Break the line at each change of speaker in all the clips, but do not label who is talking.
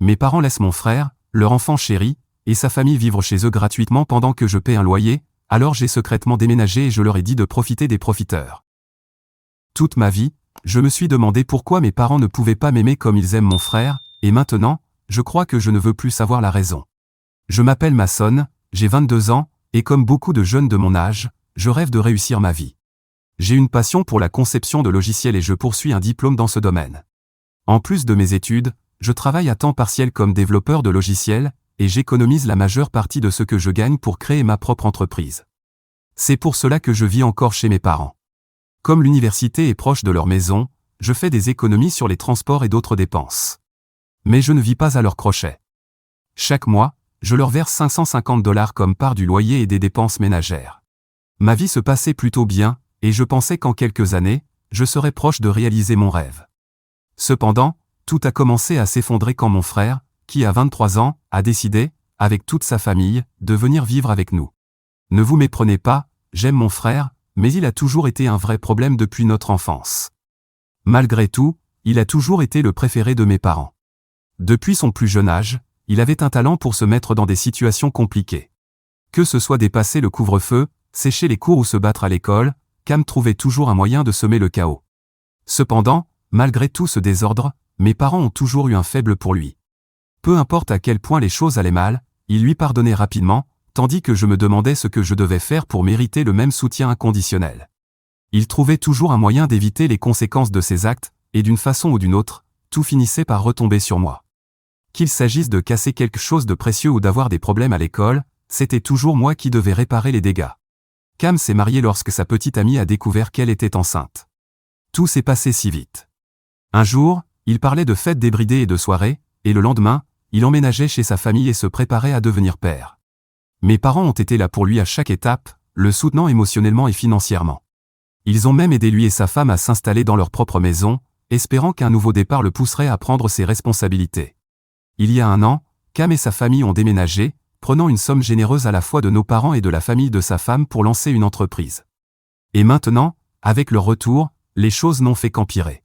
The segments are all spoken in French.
Mes parents laissent mon frère, leur enfant chéri, et sa famille vivre chez eux gratuitement pendant que je paie un loyer, alors j'ai secrètement déménagé et je leur ai dit de profiter des profiteurs. Toute ma vie, je me suis demandé pourquoi mes parents ne pouvaient pas m'aimer comme ils aiment mon frère, et maintenant, je crois que je ne veux plus savoir la raison. Je m'appelle Mason, j'ai 22 ans, et comme beaucoup de jeunes de mon âge, je rêve de réussir ma vie. J'ai une passion pour la conception de logiciels et je poursuis un diplôme dans ce domaine. En plus de mes études, je travaille à temps partiel comme développeur de logiciels, et j'économise la majeure partie de ce que je gagne pour créer ma propre entreprise. C'est pour cela que je vis encore chez mes parents. Comme l'université est proche de leur maison, je fais des économies sur les transports et d'autres dépenses. Mais je ne vis pas à leur crochet. Chaque mois, je leur verse 550 $ comme part du loyer et des dépenses ménagères. Ma vie se passait plutôt bien, et je pensais qu'en quelques années, je serais proche de réaliser mon rêve. Cependant, tout a commencé à s'effondrer quand mon frère, qui a 23 ans, a décidé, avec toute sa famille, de venir vivre avec nous. Ne vous méprenez pas, j'aime mon frère, mais il a toujours été un vrai problème depuis notre enfance. Malgré tout, il a toujours été le préféré de mes parents. Depuis son plus jeune âge, il avait un talent pour se mettre dans des situations compliquées. Que ce soit dépasser le couvre-feu, sécher les cours ou se battre à l'école, Cam trouvait toujours un moyen de semer le chaos. Cependant, malgré tout ce désordre, mes parents ont toujours eu un faible pour lui. Peu importe à quel point les choses allaient mal, ils lui pardonnaient rapidement, tandis que je me demandais ce que je devais faire pour mériter le même soutien inconditionnel. Ils trouvaient toujours un moyen d'éviter les conséquences de ses actes, et d'une façon ou d'une autre, tout finissait par retomber sur moi. Qu'il s'agisse de casser quelque chose de précieux ou d'avoir des problèmes à l'école, c'était toujours moi qui devais réparer les dégâts. Cam s'est mariée lorsque sa petite amie a découvert qu'elle était enceinte. Tout s'est passé si vite. Un jour, il parlait de fêtes débridées et de soirées, et le lendemain, il emménageait chez sa famille et se préparait à devenir père. Mes parents ont été là pour lui à chaque étape, le soutenant émotionnellement et financièrement. Ils ont même aidé lui et sa femme à s'installer dans leur propre maison, espérant qu'un nouveau départ le pousserait à prendre ses responsabilités. Il y a un an, Cam et sa famille ont déménagé, prenant une somme généreuse à la fois de nos parents et de la famille de sa femme pour lancer une entreprise. Et maintenant, avec leur retour, les choses n'ont fait qu'empirer.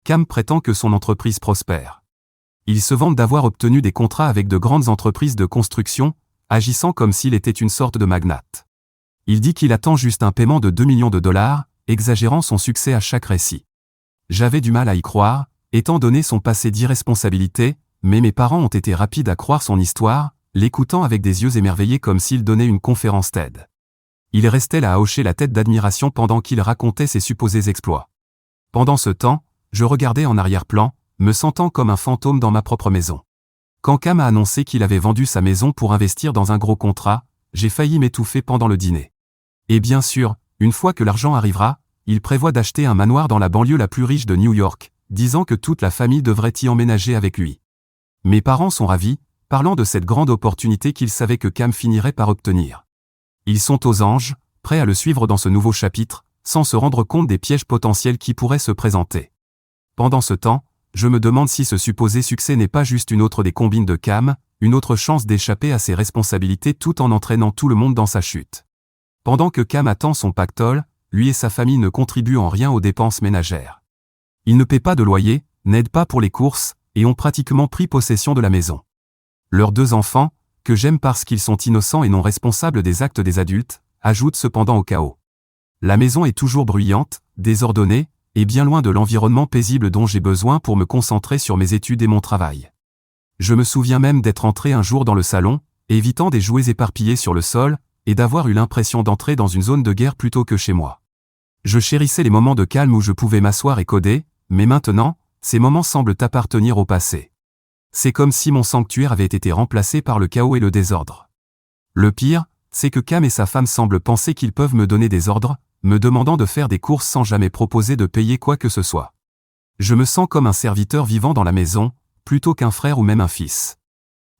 Cam prétend que son entreprise prospère. Il se vante d'avoir obtenu des contrats avec de grandes entreprises de construction, agissant comme s'il était une sorte de magnate. Il dit qu'il attend juste un paiement de 2 millions de $, exagérant son succès à chaque récit. J'avais du mal à y croire, étant donné son passé d'irresponsabilité, mais mes parents ont été rapides à croire son histoire, l'écoutant avec des yeux émerveillés comme s'il donnait une conférence TED. Il restait là à hocher la tête d'admiration pendant qu'il racontait ses supposés exploits. Pendant ce temps, je regardais en arrière-plan, me sentant comme un fantôme dans ma propre maison. Quand Cam a annoncé qu'il avait vendu sa maison pour investir dans un gros contrat, j'ai failli m'étouffer pendant le dîner. Et bien sûr, une fois que l'argent arrivera, il prévoit d'acheter un manoir dans la banlieue la plus riche de New York, disant que toute la famille devrait y emménager avec lui. Mes parents sont ravis, parlant de cette grande opportunité qu'ils savaient que Cam finirait par obtenir. Ils sont aux anges, prêts à le suivre dans ce nouveau chapitre, sans se rendre compte des pièges potentiels qui pourraient se présenter. Pendant ce temps, je me demande si ce supposé succès n'est pas juste une autre des combines de Cam, une autre chance d'échapper à ses responsabilités tout en entraînant tout le monde dans sa chute. Pendant que Cam attend son pactole, lui et sa famille ne contribuent en rien aux dépenses ménagères. Ils ne paient pas de loyer, n'aident pas pour les courses, et ont pratiquement pris possession de la maison. Leurs 2 enfants, que j'aime parce qu'ils sont innocents et non responsables des actes des adultes, ajoutent cependant au chaos. La maison est toujours bruyante, désordonnée, et bien loin de l'environnement paisible dont j'ai besoin pour me concentrer sur mes études et mon travail. Je me souviens même d'être entré un jour dans le salon, évitant des jouets éparpillés sur le sol, et d'avoir eu l'impression d'entrer dans une zone de guerre plutôt que chez moi. Je chérissais les moments de calme où je pouvais m'asseoir et coder, mais maintenant, ces moments semblent appartenir au passé. C'est comme si mon sanctuaire avait été remplacé par le chaos et le désordre. Le pire, c'est que Cam et sa femme semblent penser qu'ils peuvent me donner des ordres, me demandant de faire des courses sans jamais proposer de payer quoi que ce soit. Je me sens comme un serviteur vivant dans la maison, plutôt qu'un frère ou même un fils.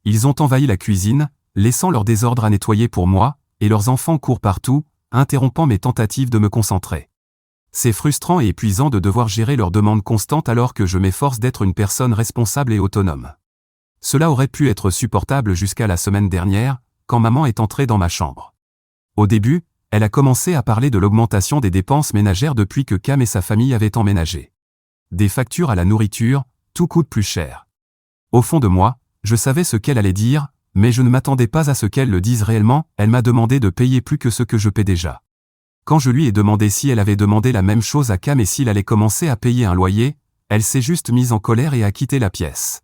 Ils ont envahi la cuisine, laissant leur désordre à nettoyer pour moi, et leurs enfants courent partout, interrompant mes tentatives de me concentrer. C'est frustrant et épuisant de devoir gérer leurs demandes constantes alors que je m'efforce d'être une personne responsable et autonome. Cela aurait pu être supportable jusqu'à la semaine dernière, quand maman est entrée dans ma chambre. Au début, elle a commencé à parler de l'augmentation des dépenses ménagères depuis que Cam et sa famille avaient emménagé. Des factures à la nourriture, tout coûte plus cher. Au fond de moi, Je savais ce qu'elle allait dire, mais je ne m'attendais pas à ce qu'elle le dise réellement. Elle m'a demandé de payer plus que ce que je paie déjà. Quand je lui ai demandé si elle avait demandé la même chose à Cam et s'il allait commencer à payer un loyer, elle s'est juste mise en colère et a quitté la pièce.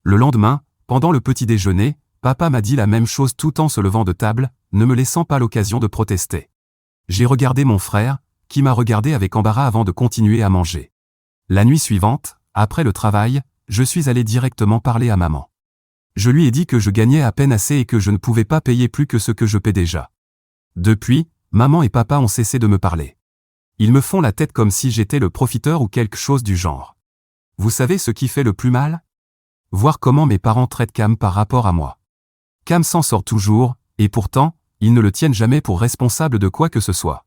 Le lendemain, pendant le petit déjeuner, papa m'a dit la même chose tout en se levant de table, ne me laissant pas l'occasion de protester. J'ai regardé mon frère, qui m'a regardé avec embarras avant de continuer à manger. La nuit suivante, après le travail, je suis allé directement parler à maman. Je lui ai dit que je gagnais à peine assez et que je ne pouvais pas payer plus que ce que je paie déjà. Depuis, maman et papa ont cessé de me parler. Ils me font la tête comme si j'étais le profiteur ou quelque chose du genre. Vous savez ce qui fait le plus mal? Voir comment mes parents traitent Cam par rapport à moi. Cam s'en sort toujours, et pourtant, ils ne le tiennent jamais pour responsable de quoi que ce soit.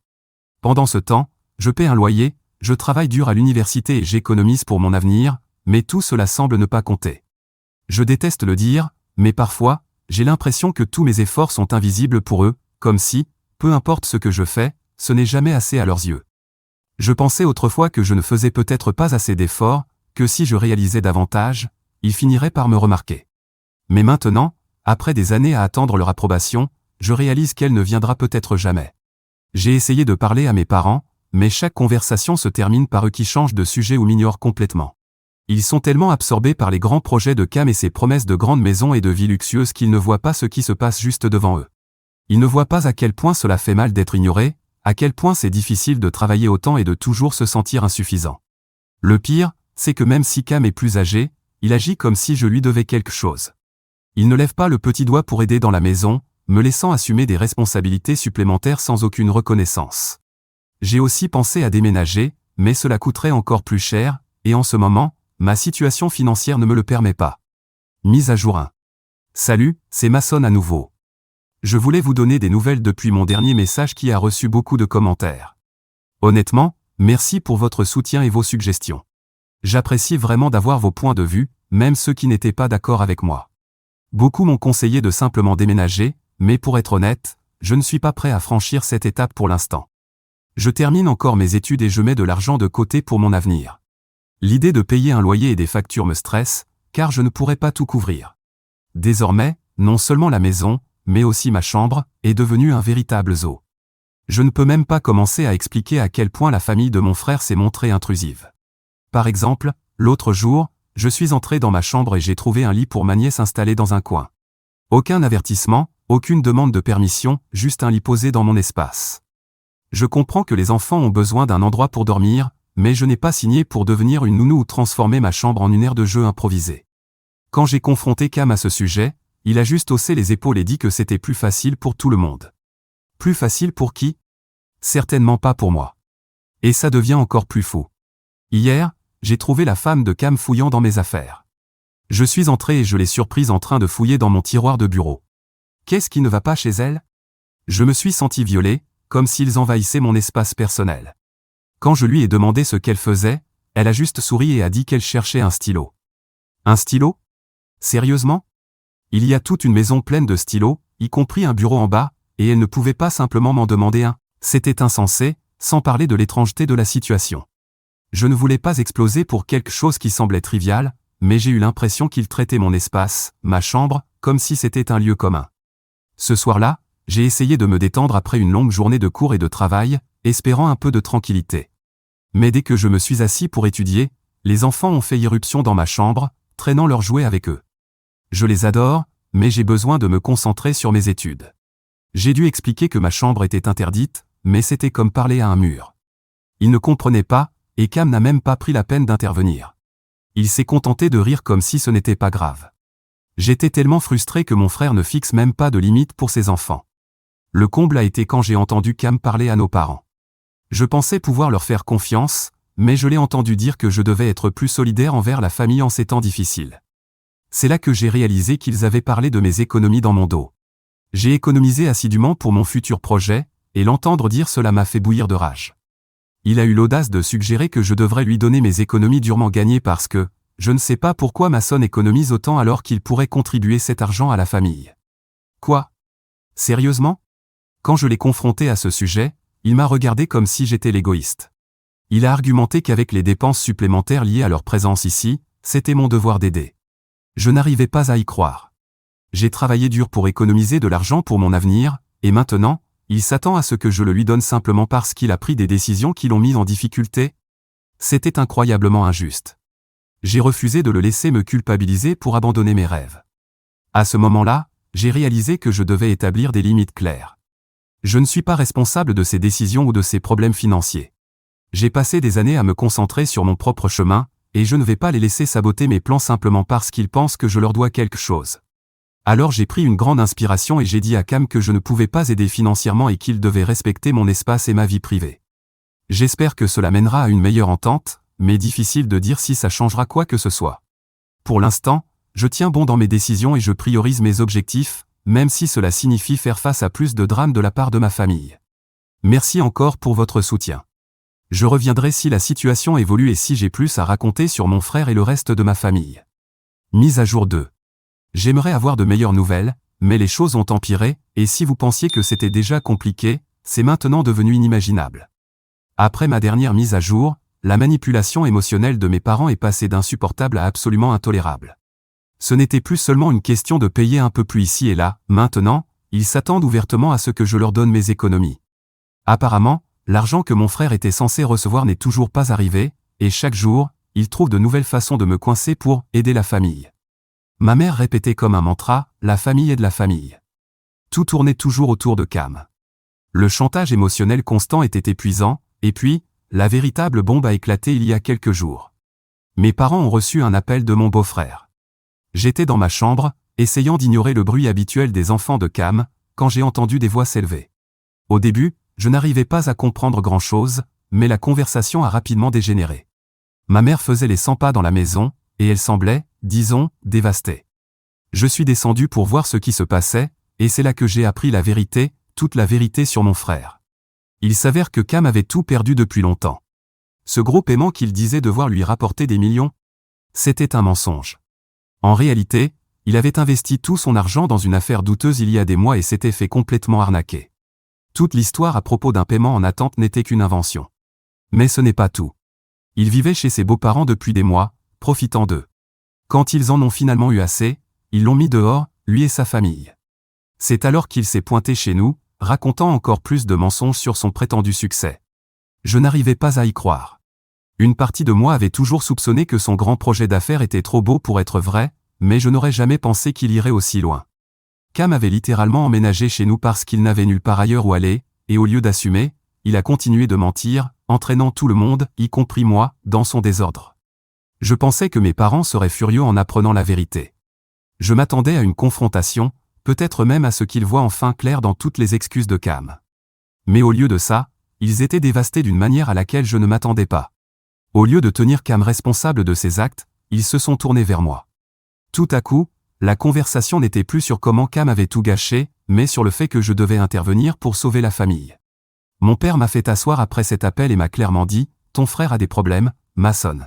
Pendant ce temps, je paie un loyer, je travaille dur à l'université et j'économise pour mon avenir, mais tout cela semble ne pas compter. Je déteste le dire, mais parfois, j'ai l'impression que tous mes efforts sont invisibles pour eux, comme si, peu importe ce que je fais, ce n'est jamais assez à leurs yeux. Je pensais autrefois que je ne faisais peut-être pas assez d'efforts, que si je réalisais davantage, ils finiraient par me remarquer. Mais maintenant, après des années à attendre leur approbation, je réalise qu'elle ne viendra peut-être jamais. J'ai essayé de parler à mes parents, mais chaque conversation se termine par eux qui changent de sujet ou m'ignorent complètement. Ils sont tellement absorbés par les grands projets de Cam et ses promesses de grandes maisons et de vie luxueuses qu'ils ne voient pas ce qui se passe juste devant eux. Ils ne voient pas à quel point cela fait mal d'être ignoré, à quel point c'est difficile de travailler autant et de toujours se sentir insuffisant. Le pire, c'est que même si Cam est plus âgé, il agit comme si je lui devais quelque chose. Il ne lève pas le petit doigt pour aider dans la maison, me laissant assumer des responsabilités supplémentaires sans aucune reconnaissance. J'ai aussi pensé à déménager, mais cela coûterait encore plus cher, et en ce moment, ma situation financière ne me le permet pas. Mise à jour 1. Salut, c'est Mason à nouveau. Je voulais vous donner des nouvelles depuis mon dernier message qui a reçu beaucoup de commentaires. Honnêtement, merci pour votre soutien et vos suggestions. J'apprécie vraiment d'avoir vos points de vue, même ceux qui n'étaient pas d'accord avec moi. Beaucoup m'ont conseillé de simplement déménager, mais pour être honnête, je ne suis pas prêt à franchir cette étape pour l'instant. Je termine encore mes études et je mets de l'argent de côté pour mon avenir. L'idée de payer un loyer et des factures me stresse, car je ne pourrai pas tout couvrir. Désormais, non seulement la maison, mais aussi ma chambre, est devenue un véritable zoo. Je ne peux même pas commencer à expliquer à quel point la famille de mon frère s'est montrée intrusive. Par exemple, l'autre jour, je suis entré dans ma chambre et j'ai trouvé un lit pour ma nièce installé dans un coin. Aucun avertissement, aucune demande de permission, juste un lit posé dans mon espace. Je comprends que les enfants ont besoin d'un endroit pour dormir, mais je n'ai pas signé pour devenir une nounou ou transformer ma chambre en une aire de jeu improvisée. Quand j'ai confronté Cam à ce sujet, il a juste haussé les épaules et dit que c'était plus facile pour tout le monde. Plus facile pour qui? Certainement pas pour moi. Et ça devient encore plus fou. Hier, j'ai trouvé la femme de Cam fouillant dans mes affaires. Je suis entré et je l'ai surprise en train de fouiller dans mon tiroir de bureau. Qu'est-ce qui ne va pas chez elle? Je me suis senti violé, comme s'ils envahissaient mon espace personnel. Quand je lui ai demandé ce qu'elle faisait, elle a juste souri et a dit qu'elle cherchait un stylo. Un stylo? Sérieusement? Il y a toute une maison pleine de stylos, y compris un bureau en bas, et elle ne pouvait pas simplement m'en demander un. C'était insensé, sans parler de l'étrangeté de la situation. Je ne voulais pas exploser pour quelque chose qui semblait trivial, mais j'ai eu l'impression qu'il traitait mon espace, ma chambre, comme si c'était un lieu commun. Ce soir-là, j'ai essayé de me détendre après une longue journée de cours et de travail, espérant un peu de tranquillité. Mais dès que je me suis assis pour étudier, les enfants ont fait irruption dans ma chambre, traînant leurs jouets avec eux. Je les adore, mais j'ai besoin de me concentrer sur mes études. J'ai dû expliquer que ma chambre était interdite, mais c'était comme parler à un mur. Ils ne comprenaient pas, et Cam n'a même pas pris la peine d'intervenir. Il s'est contenté de rire comme si ce n'était pas grave. J'étais tellement frustré que mon frère ne fixe même pas de limite pour ses enfants. Le comble a été quand j'ai entendu Cam parler à nos parents. Je pensais pouvoir leur faire confiance, mais je l'ai entendu dire que je devais être plus solidaire envers la famille en ces temps difficiles. C'est là que j'ai réalisé qu'ils avaient parlé de mes économies dans mon dos. J'ai économisé assidûment pour mon futur projet, et l'entendre dire cela m'a fait bouillir de rage. Il a eu l'audace de suggérer que je devrais lui donner mes économies durement gagnées parce que, je ne sais pas pourquoi Mason économise autant alors qu'il pourrait contribuer cet argent à la famille. Quoi? Sérieusement? Quand je l'ai confronté à ce sujet, il m'a regardé comme si j'étais l'égoïste. Il a argumenté qu'avec les dépenses supplémentaires liées à leur présence ici, c'était mon devoir d'aider. Je n'arrivais pas à y croire. J'ai travaillé dur pour économiser de l'argent pour mon avenir, et maintenant, il s'attend à ce que je le lui donne simplement parce qu'il a pris des décisions qui l'ont mis en difficulté? C'était incroyablement injuste. J'ai refusé de le laisser me culpabiliser pour abandonner mes rêves. À ce moment-là, j'ai réalisé que je devais établir des limites claires. Je ne suis pas responsable de ses décisions ou de ses problèmes financiers. J'ai passé des années à me concentrer sur mon propre chemin, et je ne vais pas les laisser saboter mes plans simplement parce qu'ils pensent que je leur dois quelque chose. Alors j'ai pris une grande inspiration et j'ai dit à Cam que je ne pouvais pas aider financièrement et qu'il devait respecter mon espace et ma vie privée. J'espère que cela mènera à une meilleure entente, mais difficile de dire si ça changera quoi que ce soit. Pour l'instant, je tiens bon dans mes décisions et je priorise mes objectifs, même si cela signifie faire face à plus de drames de la part de ma famille. Merci encore pour votre soutien. Je reviendrai si la situation évolue et si j'ai plus à raconter sur mon frère et le reste de ma famille. Mise à jour 2. J'aimerais avoir de meilleures nouvelles, mais les choses ont empiré, et si vous pensiez que c'était déjà compliqué, c'est maintenant devenu inimaginable. Après ma dernière mise à jour, la manipulation émotionnelle de mes parents est passée d'insupportable à absolument intolérable. Ce n'était plus seulement une question de payer un peu plus ici et là, maintenant, ils s'attendent ouvertement à ce que je leur donne mes économies. Apparemment, l'argent que mon frère était censé recevoir n'est toujours pas arrivé, et chaque jour, ils trouvent de nouvelles façons de me coincer pour aider la famille. Ma mère répétait comme un mantra, la famille aide la famille. Tout tournait toujours autour de Cam. Le chantage émotionnel constant était épuisant, et puis, la véritable bombe a éclaté il y a quelques jours. Mes parents ont reçu un appel de mon beau-frère. J'étais dans ma chambre, essayant d'ignorer le bruit habituel des enfants de Cam, quand j'ai entendu des voix s'élever. Au début, je n'arrivais pas à comprendre grand-chose, mais la conversation a rapidement dégénéré. Ma mère faisait les 100 pas dans la maison, et elle semblait, disons, dévastée. Je suis descendu pour voir ce qui se passait, et c'est là que j'ai appris la vérité, toute la vérité sur mon frère. Il s'avère que Cam avait tout perdu depuis longtemps. Ce gros paiement qu'il disait devoir lui rapporter des millions, c'était un mensonge. En réalité, il avait investi tout son argent dans une affaire douteuse il y a des mois et s'était fait complètement arnaquer. Toute l'histoire à propos d'un paiement en attente n'était qu'une invention. Mais ce n'est pas tout. Il vivait chez ses beaux-parents depuis des mois, profitant d'eux. Quand ils en ont finalement eu assez, ils l'ont mis dehors, lui et sa famille. C'est alors qu'il s'est pointé chez nous, racontant encore plus de mensonges sur son prétendu succès. Je n'arrivais pas à y croire. Une partie de moi avait toujours soupçonné que son grand projet d'affaires était trop beau pour être vrai, mais je n'aurais jamais pensé qu'il irait aussi loin. Cam avait littéralement emménagé chez nous parce qu'il n'avait nulle part ailleurs où aller, et au lieu d'assumer, il a continué de mentir, entraînant tout le monde, y compris moi, dans son désordre. Je pensais que mes parents seraient furieux en apprenant la vérité. Je m'attendais à une confrontation, peut-être même à ce qu'ils voient enfin clair dans toutes les excuses de Cam. Mais au lieu de ça, ils étaient dévastés d'une manière à laquelle je ne m'attendais pas. Au lieu de tenir Cam responsable de ses actes, ils se sont tournés vers moi. Tout à coup, la conversation n'était plus sur comment Cam avait tout gâché, mais sur le fait que je devais intervenir pour sauver la famille. Mon père m'a fait asseoir après cet appel et m'a clairement dit « Ton frère a des problèmes, Mason.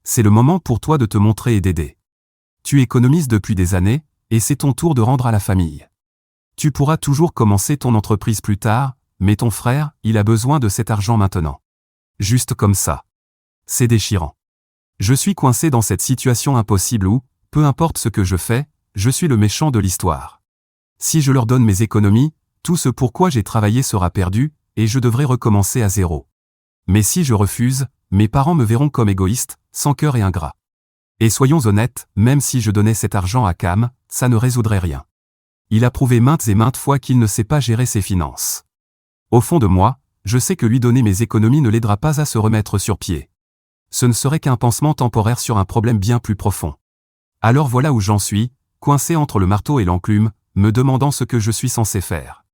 C'est le moment pour toi de te montrer et d'aider. Tu économises depuis des années, et c'est ton tour de rendre à la famille. Tu pourras toujours commencer ton entreprise plus tard, mais ton frère, il a besoin de cet argent maintenant. Juste comme ça. C'est déchirant. Je suis coincé dans cette situation impossible où, peu importe ce que je fais, je suis le méchant de l'histoire. Si je leur donne mes économies, tout ce pourquoi j'ai travaillé sera perdu, et je devrai recommencer à zéro. Mais si je refuse, mes parents me verront comme égoïste, sans cœur et ingrat. Et soyons honnêtes, même si je donnais cet argent à Cam, ça ne résoudrait rien. Il a prouvé maintes et maintes fois qu'il ne sait pas gérer ses finances. Au fond de moi, je sais que lui donner mes économies ne l'aidera pas à se remettre sur pied. Ce ne serait qu'un pansement temporaire sur un problème bien plus profond. Alors voilà où j'en suis, coincé entre le marteau et l'enclume, me demandant ce que je suis censé faire.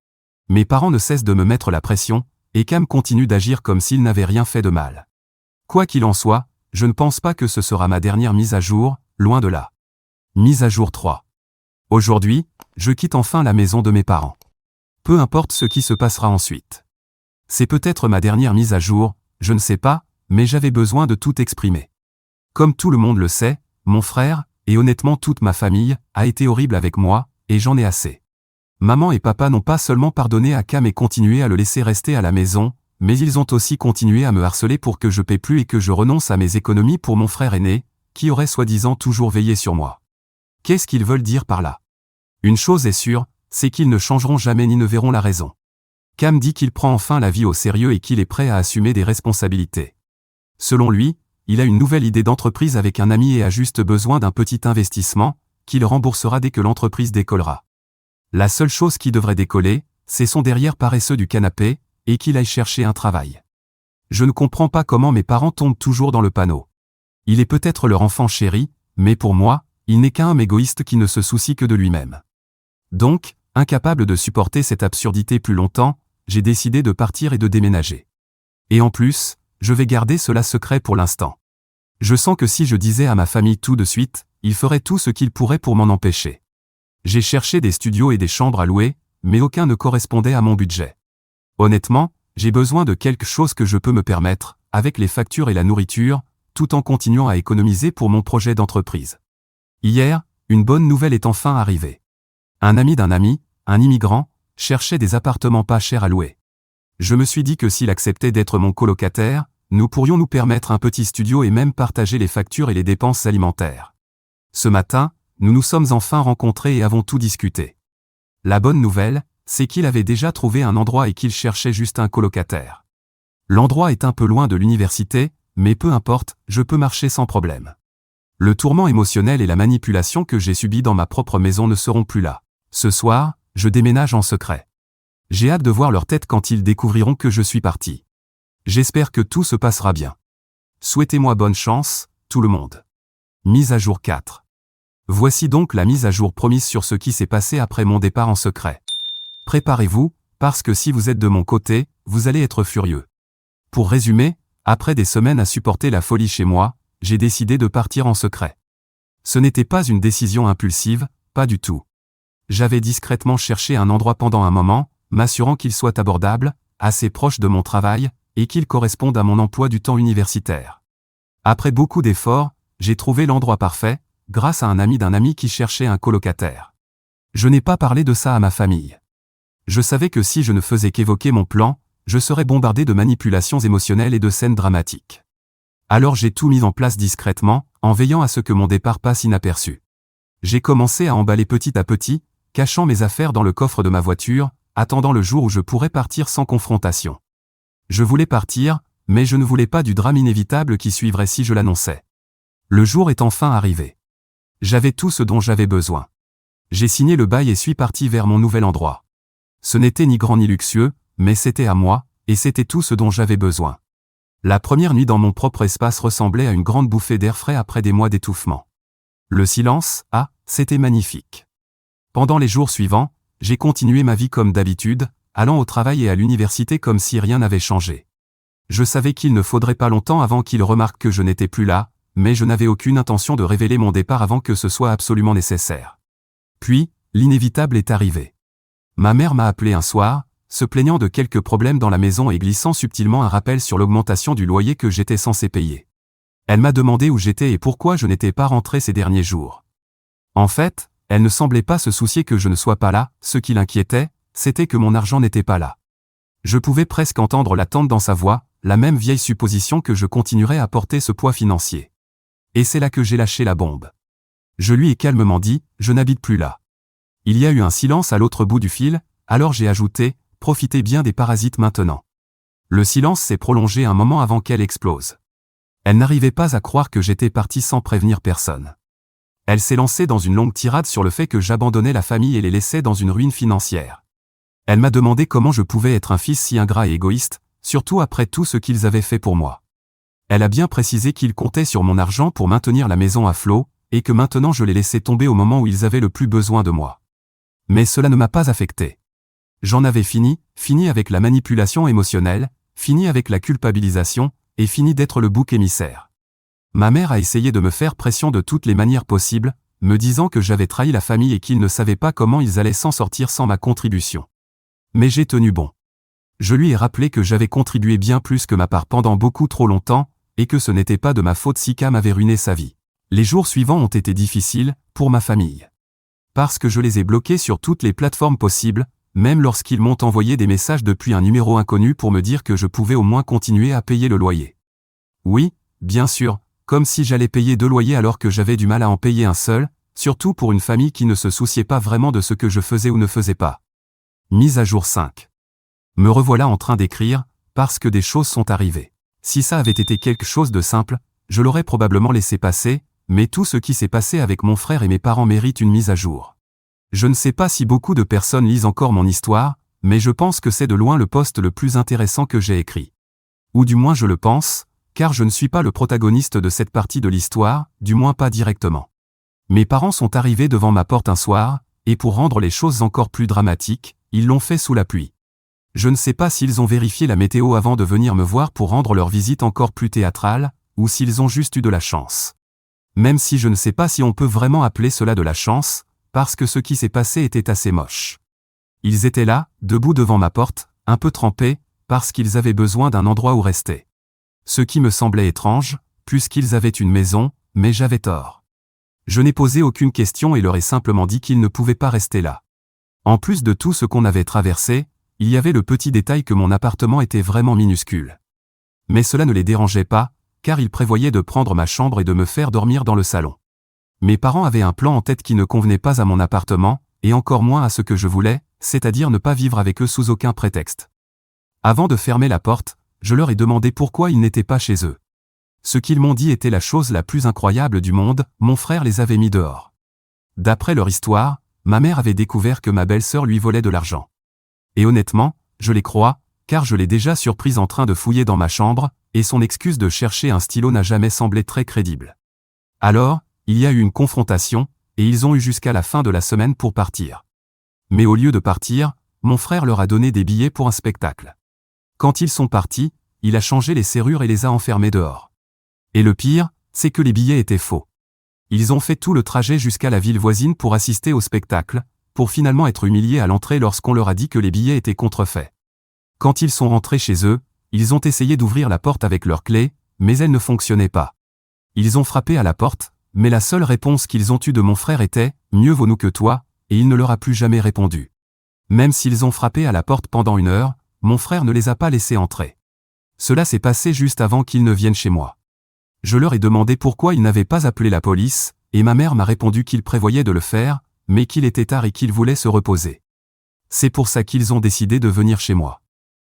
Mes parents ne cessent de me mettre la pression, et Cam continue d'agir comme s'il n'avait rien fait de mal. Quoi qu'il en soit, je ne pense pas que ce sera ma dernière mise à jour, loin de là. Mise à jour 3. Aujourd'hui, je quitte enfin la maison de mes parents. Peu importe ce qui se passera ensuite. C'est peut-être ma dernière mise à jour, je ne sais pas, mais j'avais besoin de tout exprimer. Comme tout le monde le sait, mon frère, et honnêtement toute ma famille, a été horrible avec moi, et j'en ai assez. Maman et papa n'ont pas seulement pardonné à Cam et continué à le laisser rester à la maison, mais ils ont aussi continué à me harceler pour que je paie plus et que je renonce à mes économies pour mon frère aîné, qui aurait soi-disant toujours veillé sur moi. Qu'est-ce qu'ils veulent dire par là? Une chose est sûre, c'est qu'ils ne changeront jamais ni ne verront la raison. Cam dit qu'il prend enfin la vie au sérieux et qu'il est prêt à assumer des responsabilités. Selon lui, il a une nouvelle idée d'entreprise avec un ami et a juste besoin d'un petit investissement, qu'il remboursera dès que l'entreprise décollera. La seule chose qui devrait décoller, c'est son derrière paresseux du canapé, et qu'il aille chercher un travail. Je ne comprends pas comment mes parents tombent toujours dans le panneau. Il est peut-être leur enfant chéri, mais pour moi, il n'est qu'un homme égoïste qui ne se soucie que de lui-même. Donc, incapable de supporter cette absurdité plus longtemps, j'ai décidé de partir et de déménager. Et en plus, je vais garder cela secret pour l'instant. Je sens que si je disais à ma famille tout de suite, ils feraient tout ce qu'ils pourraient pour m'en empêcher. J'ai cherché des studios et des chambres à louer, mais aucun ne correspondait à mon budget. Honnêtement, j'ai besoin de quelque chose que je peux me permettre, avec les factures et la nourriture, tout en continuant à économiser pour mon projet d'entreprise. Hier, une bonne nouvelle est enfin arrivée. Un ami d'un ami, un immigrant, cherchait des appartements pas chers à louer. Je me suis dit que s'il acceptait d'être mon colocataire, nous pourrions nous permettre un petit studio et même partager les factures et les dépenses alimentaires. Ce matin, nous nous sommes enfin rencontrés et avons tout discuté. La bonne nouvelle, c'est qu'il avait déjà trouvé un endroit et qu'il cherchait juste un colocataire. L'endroit est un peu loin de l'université, mais peu importe, je peux marcher sans problème. Le tourment émotionnel et la manipulation que j'ai subis dans ma propre maison ne seront plus là. Ce soir, je déménage en secret. J'ai hâte de voir leur tête quand ils découvriront que je suis parti. J'espère que tout se passera bien. Souhaitez-moi bonne chance, tout le monde. Mise à jour 4. Voici donc la mise à jour promise sur ce qui s'est passé après mon départ en secret. Préparez-vous, parce que si vous êtes de mon côté, vous allez être furieux. Pour résumer, après des semaines à supporter la folie chez moi, j'ai décidé de partir en secret. Ce n'était pas une décision impulsive, pas du tout. J'avais discrètement cherché un endroit pendant un moment, m'assurant qu'il soit abordable, assez proche de mon travail, et qu'il corresponde à mon emploi du temps universitaire. Après beaucoup d'efforts, j'ai trouvé l'endroit parfait, grâce à un ami d'un ami qui cherchait un colocataire. Je n'ai pas parlé de ça à ma famille. Je savais que si je ne faisais qu'évoquer mon plan, je serais bombardé de manipulations émotionnelles et de scènes dramatiques. Alors j'ai tout mis en place discrètement, en veillant à ce que mon départ passe inaperçu. J'ai commencé à emballer petit à petit, cachant mes affaires dans le coffre de ma voiture, attendant le jour où je pourrais partir sans confrontation. Je voulais partir, mais je ne voulais pas du drame inévitable qui suivrait si je l'annonçais. Le jour est enfin arrivé. J'avais tout ce dont j'avais besoin. J'ai signé le bail et suis parti vers mon nouvel endroit. Ce n'était ni grand ni luxueux, mais c'était à moi, et c'était tout ce dont j'avais besoin. La première nuit dans mon propre espace ressemblait à une grande bouffée d'air frais après des mois d'étouffement. Le silence, c'était magnifique. Pendant les jours suivants, j'ai continué ma vie comme d'habitude, allant au travail et à l'université comme si rien n'avait changé. Je savais qu'il ne faudrait pas longtemps avant qu'il remarque que je n'étais plus là, mais je n'avais aucune intention de révéler mon départ avant que ce soit absolument nécessaire. Puis, l'inévitable est arrivé. Ma mère m'a appelé un soir, se plaignant de quelques problèmes dans la maison et glissant subtilement un rappel sur l'augmentation du loyer que j'étais censé payer. Elle m'a demandé où j'étais et pourquoi je n'étais pas rentré ces derniers jours. En fait, elle ne semblait pas se soucier que je ne sois pas là, ce qui l'inquiétait, c'était que mon argent n'était pas là. Je pouvais presque entendre l'attente dans sa voix, la même vieille supposition que je continuerais à porter ce poids financier. Et c'est là que j'ai lâché la bombe. Je lui ai calmement dit, je n'habite plus là. Il y a eu un silence à l'autre bout du fil, alors j'ai ajouté, profitez bien des parasites maintenant. Le silence s'est prolongé un moment avant qu'elle explose. Elle n'arrivait pas à croire que j'étais parti sans prévenir personne. Elle s'est lancée dans une longue tirade sur le fait que j'abandonnais la famille et les laissais dans une ruine financière. Elle m'a demandé comment je pouvais être un fils si ingrat et égoïste, surtout après tout ce qu'ils avaient fait pour moi. Elle a bien précisé qu'ils comptaient sur mon argent pour maintenir la maison à flot, et que maintenant je les laissais tomber au moment où ils avaient le plus besoin de moi. Mais cela ne m'a pas affecté. J'en avais fini avec la manipulation émotionnelle, fini avec la culpabilisation, et fini d'être le bouc émissaire. Ma mère a essayé de me faire pression de toutes les manières possibles, me disant que j'avais trahi la famille et qu'ils ne savaient pas comment ils allaient s'en sortir sans ma contribution. Mais j'ai tenu bon. Je lui ai rappelé que j'avais contribué bien plus que ma part pendant beaucoup trop longtemps, et que ce n'était pas de ma faute si Cam avait ruiné sa vie. Les jours suivants ont été difficiles, pour ma famille. Parce que je les ai bloqués sur toutes les plateformes possibles, même lorsqu'ils m'ont envoyé des messages depuis un numéro inconnu pour me dire que je pouvais au moins continuer à payer le loyer. Oui, bien sûr, comme si j'allais payer 2 loyers alors que j'avais du mal à en payer un seul, Surtout pour une famille qui ne se souciait pas vraiment de ce que je faisais ou ne faisais pas. Mise à jour 5. Me revoilà en train d'écrire, parce que des choses sont arrivées. Si ça avait été quelque chose de simple, je l'aurais probablement laissé passer, mais tout ce qui s'est passé avec mon frère et mes parents mérite une mise à jour. Je ne sais pas si beaucoup de personnes lisent encore mon histoire, mais je pense que c'est de loin le post le plus intéressant que j'ai écrit. Ou du moins je le pense, car je ne suis pas le protagoniste de cette partie de l'histoire, du moins pas directement. Mes parents sont arrivés devant ma porte un soir, et pour rendre les choses encore plus dramatiques, ils l'ont fait sous la pluie. Je ne sais pas s'ils ont vérifié la météo avant de venir me voir pour rendre leur visite encore plus théâtrale, ou s'ils ont juste eu de la chance. Même si je ne sais pas si on peut vraiment appeler cela de la chance, parce que ce qui s'est passé était assez moche. Ils étaient là, debout devant ma porte, un peu trempés, parce qu'ils avaient besoin d'un endroit où rester. Ce qui me semblait étrange, puisqu'ils avaient une maison, mais j'avais tort. Je n'ai posé aucune question et leur ai simplement dit qu'ils ne pouvaient pas rester là. En plus de tout ce qu'on avait traversé, il y avait le petit détail que mon appartement était vraiment minuscule. Mais cela ne les dérangeait pas, car ils prévoyaient de prendre ma chambre et de me faire dormir dans le salon. Mes parents avaient un plan en tête qui ne convenait pas à mon appartement, et encore moins à ce que je voulais, c'est-à-dire ne pas vivre avec eux sous aucun prétexte. Avant de fermer la porte, je leur ai demandé pourquoi ils n'étaient pas chez eux. Ce qu'ils m'ont dit était la chose la plus incroyable du monde, mon frère les avait mis dehors. D'après leur histoire, ma mère avait découvert que ma belle-sœur lui volait de l'argent. Et honnêtement, je les crois, car je l'ai déjà surprise en train de fouiller dans ma chambre, et son excuse de chercher un stylo n'a jamais semblé très crédible. Alors, il y a eu une confrontation, et ils ont eu jusqu'à la fin de la semaine pour partir. Mais au lieu de partir, mon frère leur a donné des billets pour un spectacle. Quand ils sont partis, il a changé les serrures et les a enfermés dehors. Et le pire, c'est que les billets étaient faux. Ils ont fait tout le trajet jusqu'à la ville voisine pour assister au spectacle, pour finalement être humiliés à l'entrée lorsqu'on leur a dit que les billets étaient contrefaits. Quand ils sont rentrés chez eux, ils ont essayé d'ouvrir la porte avec leur clé, mais elle ne fonctionnait pas. Ils ont frappé à la porte, mais la seule réponse qu'ils ont eue de mon frère était « Mieux vaut nous que toi », et il ne leur a plus jamais répondu. Même s'ils ont frappé à la porte pendant 1 heure, mon frère ne les a pas laissés entrer. Cela s'est passé juste avant qu'ils ne viennent chez moi. Je leur ai demandé pourquoi ils n'avaient pas appelé la police, et ma mère m'a répondu qu'ils prévoyaient de le faire, mais qu'il était tard et qu'ils voulaient se reposer. C'est pour ça qu'ils ont décidé de venir chez moi.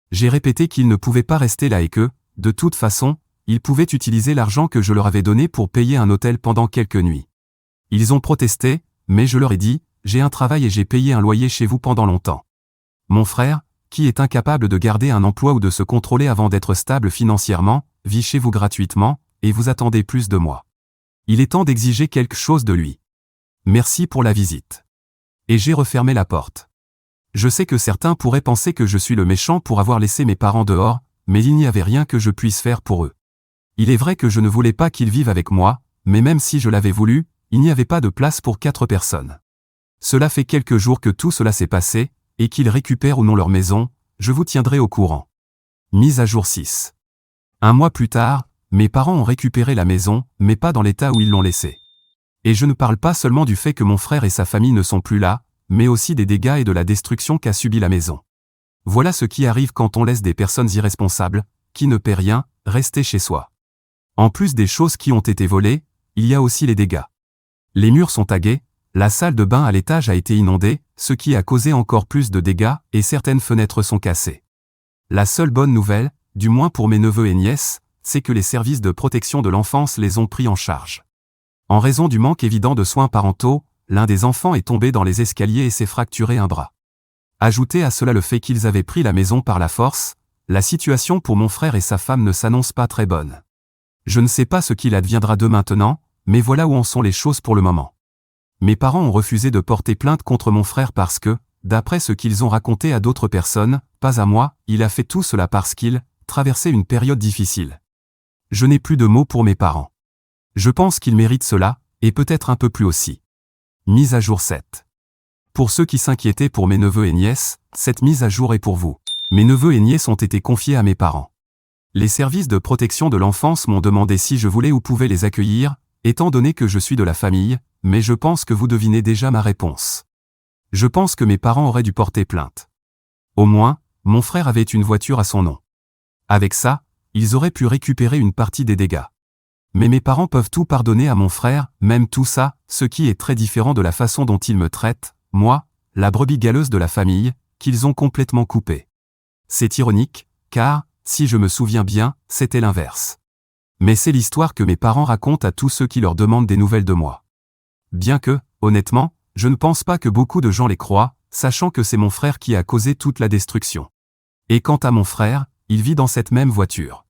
J'ai répété qu'ils ne pouvaient pas rester là et que, de toute façon, ils pouvaient utiliser l'argent que je leur avais donné pour payer un hôtel pendant quelques nuits. Ils ont protesté, mais je leur ai dit, j'ai un travail et j'ai payé un loyer chez vous pendant longtemps. Mon frère, qui est incapable de garder un emploi ou de se contrôler avant d'être stable financièrement, vit chez vous gratuitement, et vous attendez plus de moi. Il est temps d'exiger quelque chose de lui. Merci pour la visite. Et j'ai refermé la porte. Je sais que certains pourraient penser que je suis le méchant pour avoir laissé mes parents dehors, mais il n'y avait rien que je puisse faire pour eux. Il est vrai que je ne voulais pas qu'ils vivent avec moi, mais même si je l'avais voulu, il n'y avait pas de place pour 4 personnes. Cela fait quelques jours que tout cela s'est passé, et qu'ils récupèrent ou non leur maison, je vous tiendrai au courant. Mise à jour 6. 1 mois plus tard, mes parents ont récupéré la maison, mais pas dans l'état où ils l'ont laissée. Et je ne parle pas seulement du fait que mon frère et sa famille ne sont plus là, mais aussi des dégâts et de la destruction qu'a subi la maison. Voilà ce qui arrive quand on laisse des personnes irresponsables, qui ne paient rien, rester chez soi. En plus des choses qui ont été volées, il y a aussi les dégâts. Les murs sont tagués, la salle de bain à l'étage a été inondée, ce qui a causé encore plus de dégâts, et certaines fenêtres sont cassées. La seule bonne nouvelle, du moins pour mes neveux et nièces, c'est que les services de protection de l'enfance les ont pris en charge. En raison du manque évident de soins parentaux, l'un des enfants est tombé dans les escaliers et s'est fracturé un bras. Ajoutez à cela le fait qu'ils avaient pris la maison par la force, la situation pour mon frère et sa femme ne s'annonce pas très bonne. Je ne sais pas ce qu'il adviendra d'eux maintenant, mais voilà où en sont les choses pour le moment. Mes parents ont refusé de porter plainte contre mon frère parce que, d'après ce qu'ils ont raconté à d'autres personnes, pas à moi, il a fait tout cela parce qu'il traversait une période difficile. Je n'ai plus de mots pour mes parents. Je pense qu'ils méritent cela, et peut-être un peu plus aussi. Mise à jour 7. Pour ceux qui s'inquiétaient pour mes neveux et nièces, cette mise à jour est pour vous. Mes neveux et nièces ont été confiés à mes parents. Les services de protection de l'enfance m'ont demandé si je voulais ou pouvais les accueillir, étant donné que je suis de la famille, mais je pense que vous devinez déjà ma réponse. Je pense que mes parents auraient dû porter plainte. Au moins, mon frère avait une voiture à son nom. Avec ça, ils auraient pu récupérer une partie des dégâts. Mais mes parents peuvent tout pardonner à mon frère, même tout ça, ce qui est très différent de la façon dont ils me traitent, moi, la brebis galeuse de la famille, qu'ils ont complètement coupée. C'est ironique, car, si je me souviens bien, c'était l'inverse. Mais c'est l'histoire que mes parents racontent à tous ceux qui leur demandent des nouvelles de moi. Bien que, honnêtement, je ne pense pas que beaucoup de gens les croient, sachant que c'est mon frère qui a causé toute la destruction. Et quant à mon frère, il vit dans cette même voiture.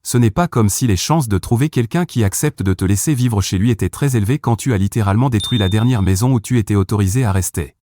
Ce n'est pas comme si les chances de trouver quelqu'un qui accepte de te laisser vivre chez lui étaient très élevées quand tu as littéralement détruit la dernière maison où tu étais autorisé à rester.